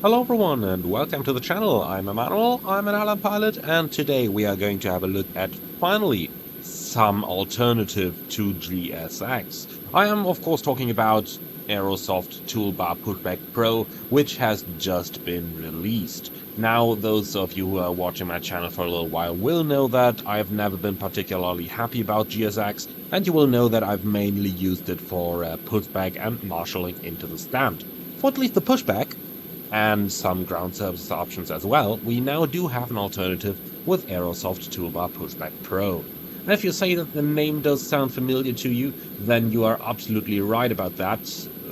Hello everyone and welcome to the channel. I'm Emmanuel, I'm an airline pilot, and today we are going to have a look at, finally, some alternative to GSX. I am of course talking about Aerosoft Toolbar Pushback Pro, which has just been released. Now, those of you who are watching my channel for a little while will know that I've never been particularly happy about GSX, and you will know that I've mainly used it for pushback and marshalling into the stand. For at least the pushback, and some ground services options as well, we now do have an alternative with Aerosoft Toolbar Pushback Pro. And if you say that the name does sound familiar to you, then you are absolutely right about that.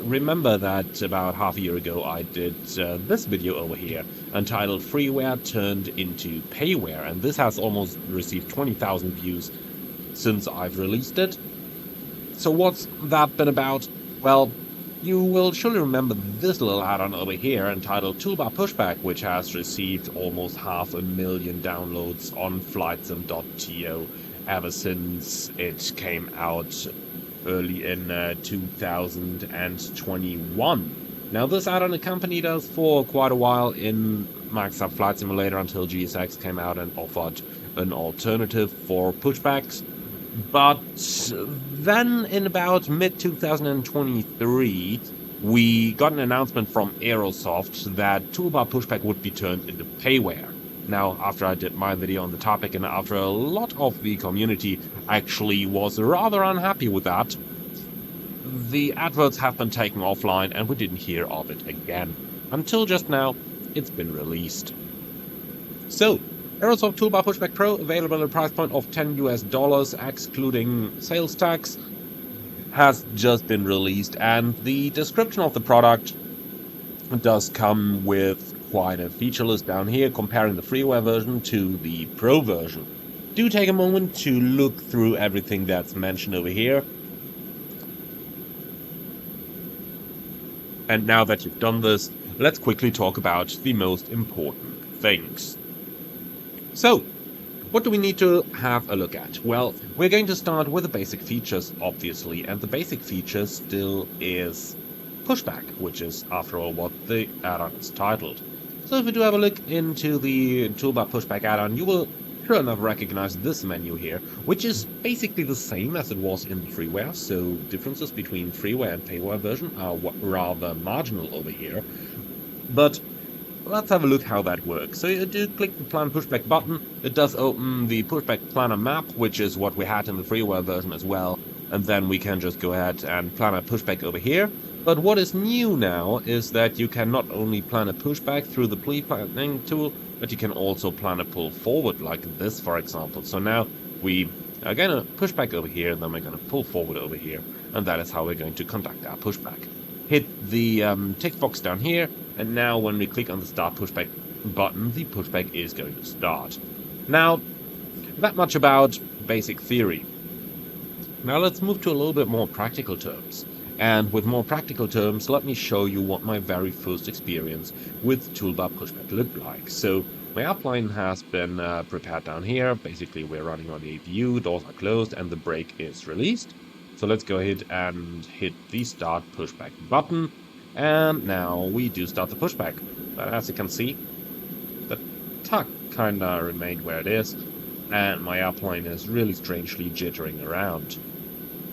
Remember that about half a year ago I did this video over here, entitled Freeware Turned into Payware, and this has almost received 20,000 views since I've released it. So what's that been about? Well, you will surely remember this little add-on over here entitled Toolbar Pushback, which has received almost 500,000 downloads on flightsim.to ever since it came out early in 2021. Now, this add-on accompanied us for quite a while in Microsoft Flight Simulator until GSX came out and offered an alternative for pushbacks. But then in about mid-2023, we got an announcement from Aerosoft that Toolbar Pushback would be turned into payware. Now, after I did my video on the topic and after a lot of the community actually was rather unhappy with that, the adverts have been taken offline and we didn't hear of it again. Until just now, it's been released. So, Aerosoft Toolbar Pushback Pro, available at a price point of $10 US, excluding sales tax, has just been released, and the description of the product does come with quite a feature list down here, comparing the freeware version to the Pro version. Do take a moment to look through everything that's mentioned over here. And now that you've done this, let's quickly talk about the most important things. So, what do we need to have a look at? Well, we're going to start with the basic features, obviously, and the basic feature still is pushback, which is, after all, what the add-on is titled. So if we do have a look into the Toolbar Pushback add-on, you will sure enough recognize this menu here, which is basically the same as it was in the freeware, so differences between freeware and payware version are rather marginal over here. But let's have a look how that works. So you do click the Plan Pushback button. It does open the Pushback Planner map, which is what we had in the freeware version as well. And then we can just go ahead and plan a pushback over here. But what is new now is that you can not only plan a pushback through the pre-planning tool, but you can also plan a pull forward like this, for example. So now we are going to push back over here, and then we're going to pull forward over here. And that is how we're going to conduct our pushback. Hit the text box down here, and now when we click on the Start Pushback button, the pushback is going to start. Now, that much about basic theory. Now let's move to a little bit more practical terms. And with more practical terms, let me show you what my very first experience with Toolbar Pushback looked like. So my outline has been prepared down here. Basically, we're running on the APU, doors are closed, and the brake is released. So let's go ahead and hit the Start Pushback button. And now we do start the pushback. But as you can see, the tug kinda remained where it is, and my airplane is really strangely jittering around.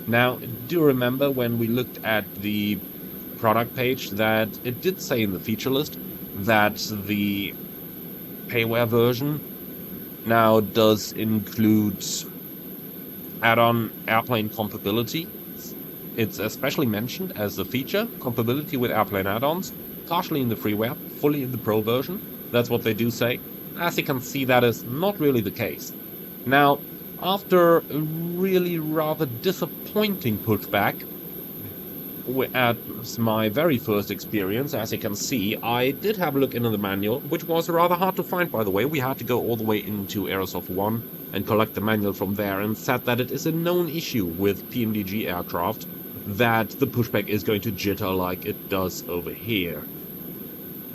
Now, do remember when we looked at the product page that it did say in the feature list that the payware version now does include add-on airplane compatibility. It's especially mentioned as a feature, compatibility with airplane add-ons, partially in the freeware, fully in the Pro version. That's what they do say. As you can see, that is not really the case. Now, after a really rather disappointing pushback at my very first experience, as you can see, I did have a look into the manual, which was rather hard to find, by the way. We had to go all the way into Aerosoft 1 and collect the manual from there, and said that it is a known issue with PMDG aircraft that the pushback is going to jitter like it does over here.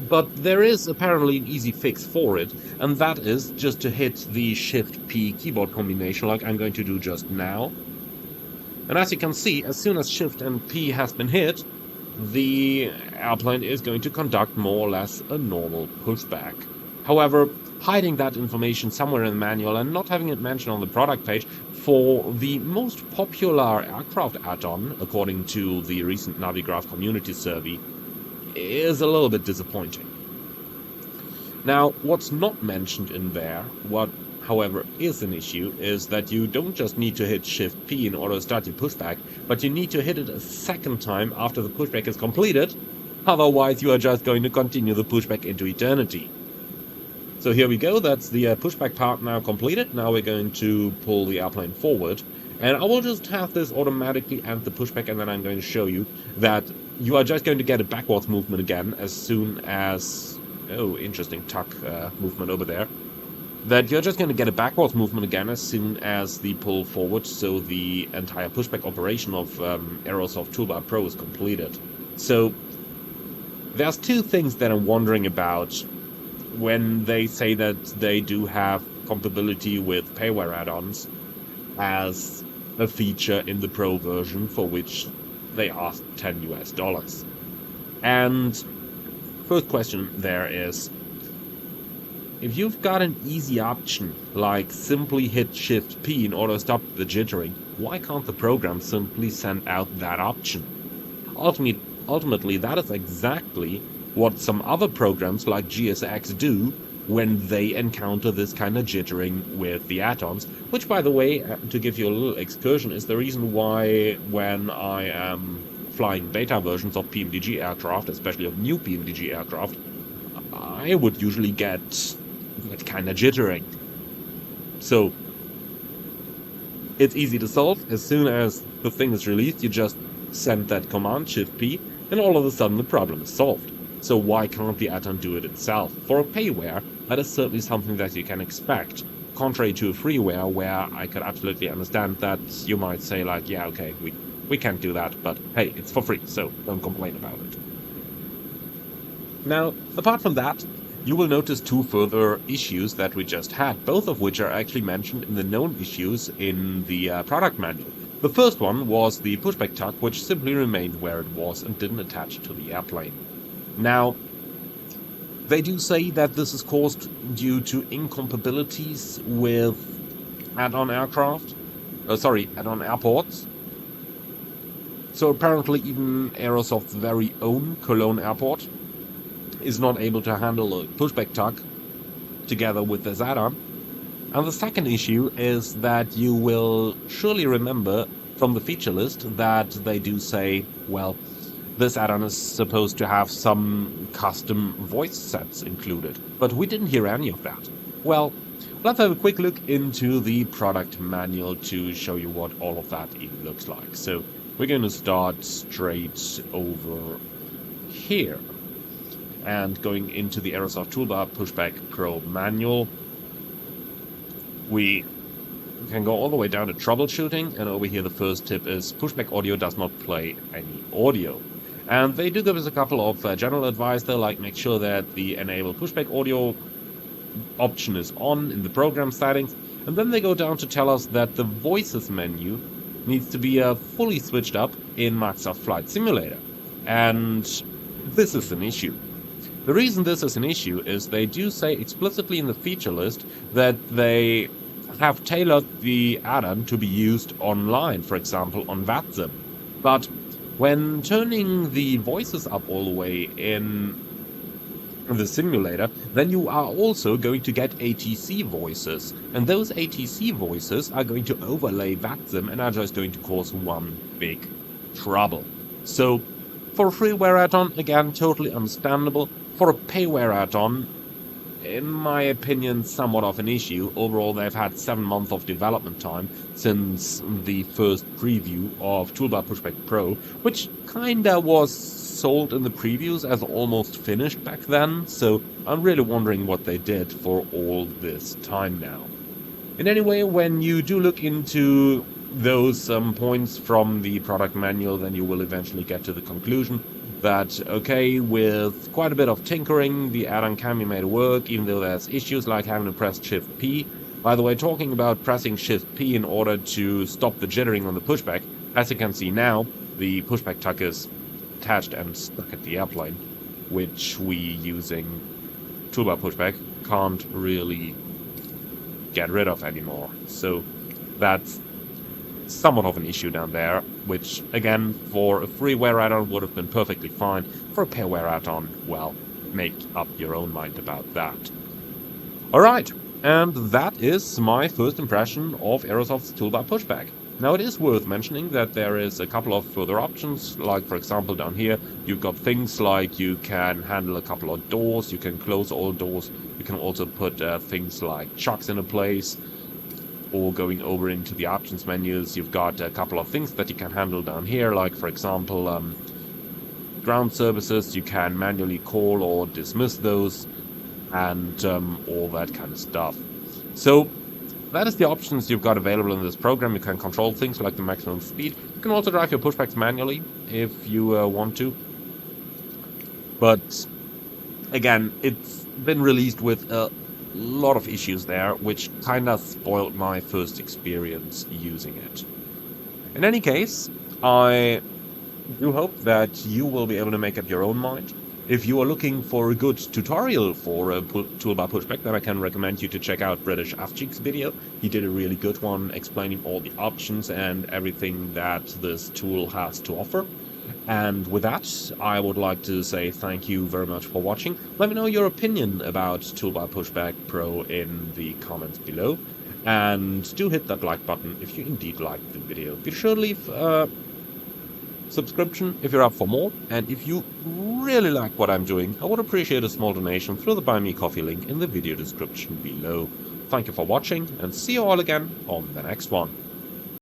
But there is apparently an easy fix for it, and that is just to hit the Shift-P keyboard combination like I'm going to do just now. And as you can see, as soon as Shift and P has been hit, the airplane is going to conduct more or less a normal pushback. However, hiding that information somewhere in the manual and not having it mentioned on the product page for the most popular aircraft add-on, according to the recent Navigraph community survey, is a little bit disappointing. Now, what's not mentioned in there, what however is an issue, is that you don't just need to hit Shift P in order to start your pushback, but you need to hit it a second time after the pushback is completed, otherwise you are just going to continue the pushback into eternity. So here we go, that's the pushback part now completed. Now we're going to pull the airplane forward, and I will just have this automatically end the pushback, and then I'm going to show you that you are just going to get a backwards movement again as soon as... oh, interesting tuck movement over there. That you're just going to get a backwards movement again as soon as the pull forward, so the entire pushback operation of Aerosoft Toolbar Pro is completed. So there's two things that I'm wondering about when they say that they do have compatibility with payware add-ons as a feature in the Pro version, for which they asked $10 US. And first question there is, if you've got an easy option, like simply hit Shift P in order to stop the jittering, why can't the program simply send out that option? Ultimately, that is exactly what some other programs like GSX do when they encounter this kind of jittering with the add-ons, which, by the way, to give you a little excursion, is the reason why when I am flying beta versions of PMDG aircraft, especially of new PMDG aircraft, I would usually get kind of jittering. So it's easy to solve. As soon as the thing is released, you just send that command, Shift P, and all of a sudden the problem is solved. So why can't the add-on do it itself? For a payware, that is certainly something that you can expect. Contrary to a freeware, where I could absolutely understand that you might say, like, yeah, okay, we can't do that, but hey, it's for free, so don't complain about it. Now, apart from that, you will notice two further issues that we just had, both of which are actually mentioned in the known issues in the product manual. The first one was the pushback tuck, which simply remained where it was and didn't attach to the airplane. Now, they do say that this is caused due to incompatibilities with add-on aircraft, add-on airports. So apparently even Aerosoft's very own Cologne airport is not able to handle a pushback tuck together with this add-on. And the second issue is that you will surely remember from the feature list that they do say, well, this add-on is supposed to have some custom voice sets included, but we didn't hear any of that. Well, let's have a quick look into the product manual to show you what all of that even looks like. So we're going to start straight over here. And going into the Aerosoft Toolbar Pushback Pro manual, we can go all the way down to troubleshooting, and over here the first tip is pushback audio does not play any audio. And they do give us a couple of general advice there, like make sure that the enable pushback audio option is on in the program settings, and then they go down to tell us that the voices menu needs to be fully switched up in Microsoft Flight Simulator. And this is an issue. The reason this is an issue is they do say explicitly in the feature list that they have tailored the add-on to be used online, for example, on VATSIM. But when turning the voices up all the way in the simulator, then you are also going to get ATC voices. And those ATC voices are going to overlay VATSIM and are just going to cause one big trouble. So for a freeware add-on, again, totally understandable. For a payware add-on, in my opinion, somewhat of an issue. Overall, they've had 7 months of development time since the first preview of Toolbar Pushback Pro, which kinda was sold in the previews as almost finished back then, so I'm really wondering what they did for all this time now. And anyway, when you do look into those points from the product manual, then you will eventually get to the conclusion that, okay, with quite a bit of tinkering, the add-on can be made work, even though there's issues like having to press Shift P. By the way, talking about pressing Shift P in order to stop the jittering on the pushback, as you can see now, the pushback tuck is attached and stuck at the airplane, which we, using toolbar pushback, can't really get rid of anymore. So that's somewhat of an issue down there, which again, for a freeware add-on would have been perfectly fine. For a pairware add-on, well, make up your own mind about that. Alright, and that is my first impression of Aerosoft's Toolbar Pushback. Now, it is worth mentioning that there is a couple of further options, like for example down here, you've got things like you can handle a couple of doors, you can close all doors, you can also put things like chocks into place, or going over into the options menus, you've got a couple of things that you can handle down here, like for example ground services, you can manually call or dismiss those, and all that kind of stuff. So that is the options you've got available in this program. You can control things like the maximum speed. You can also drive your pushbacks manually if you want to. But again, it's been released with a lot of issues there, which kind of spoiled my first experience using it. In any case, I do hope that you will be able to make up your own mind. If you are looking for a good tutorial for a toolbar pushback, then I can recommend you to check out British Afcheek's video. He did a really good one explaining all the options and everything that this tool has to offer. And with that, I would like to say thank you very much for watching. Let me know your opinion about Toolbar Pushback Pro in the comments below. And do hit that like button if you indeed liked the video. Be sure to leave subscription if you're up for more, and if you really like what I'm doing, I would appreciate a small donation through the Buy Me Coffee link in the video description below. Thank you for watching, and see you all again on the next one.